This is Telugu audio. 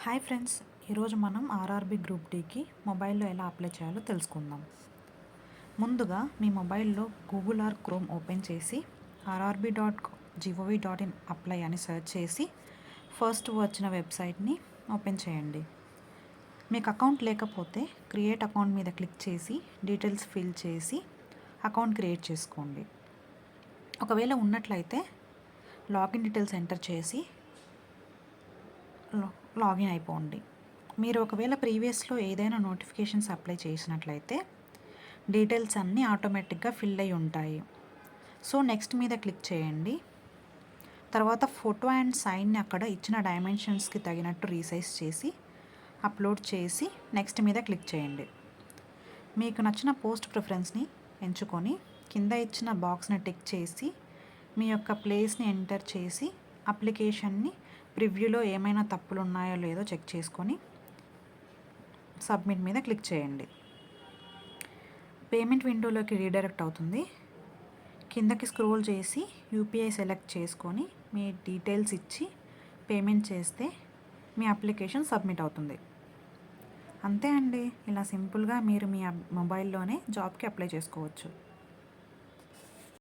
హాయ్ ఫ్రెండ్స్, ఈరోజు మనం ఆర్ఆర్బి గ్రూప్ డీకి మొబైల్లో ఎలా అప్లై చేయాలో తెలుసుకుందాం. ముందుగా మీ మొబైల్లో గూగుల్ ఆర్ క్రోమ్ ఓపెన్ చేసి rrb.gov.in అప్లై అని సెర్చ్ చేసి ఫస్ట్ వచ్చిన వెబ్సైట్ని ఓపెన్ చేయండి. మీకు అకౌంట్ లేకపోతే క్రియేట్ అకౌంట్ మీద క్లిక్ చేసి డీటెయిల్స్ ఫిల్ చేసి అకౌంట్ క్రియేట్ చేసుకోండి. ఒకవేళ ఉన్నట్లయితే లాగిన్ డీటెయిల్స్ ఎంటర్ చేసి లాగిన్ అయిపోండి. మీరు ఒకవేళ ప్రీవియస్లో ఏదైనా నోటిఫికేషన్స్ అప్లై చేసినట్లయితే డీటెయిల్స్ అన్నీ ఆటోమేటిక్గా ఫిల్ అయి ఉంటాయి. సో నెక్స్ట్ మీద క్లిక్ చేయండి. తర్వాత ఫోటో అండ్ సైన్ని అక్కడ ఇచ్చిన డైమెన్షన్స్కి తగినట్టు రీసైజ్ చేసి అప్లోడ్ చేసి నెక్స్ట్ మీద క్లిక్ చేయండి. మీకు నచ్చిన పోస్ట్ ప్రిఫరెన్స్ని ఎంచుకొని కింద ఇచ్చిన బాక్స్ని టిక్ చేసి మీ యొక్క ప్లేస్ని ఎంటర్ చేసి అప్లికేషన్ని ప్రివ్యూలో ఏమైనా తప్పులు ఉన్నాయో లేదో చెక్ చేసుకొని సబ్మిట్ మీద క్లిక్ చేయండి. పేమెంట్ విండోలోకి రీడైరెక్ట్ అవుతుంది. కిందకి స్క్రోల్ చేసి యూపీఐ సెలెక్ట్ చేసుకొని మీ డీటెయిల్స్ ఇచ్చి పేమెంట్ చేస్తే మీ అప్లికేషన్ సబ్మిట్ అవుతుంది. అంతే అండి. ఇలా సింపుల్గా మీరు మీ మొబైల్లోనే జాబ్కి అప్లై చేసుకోవచ్చు.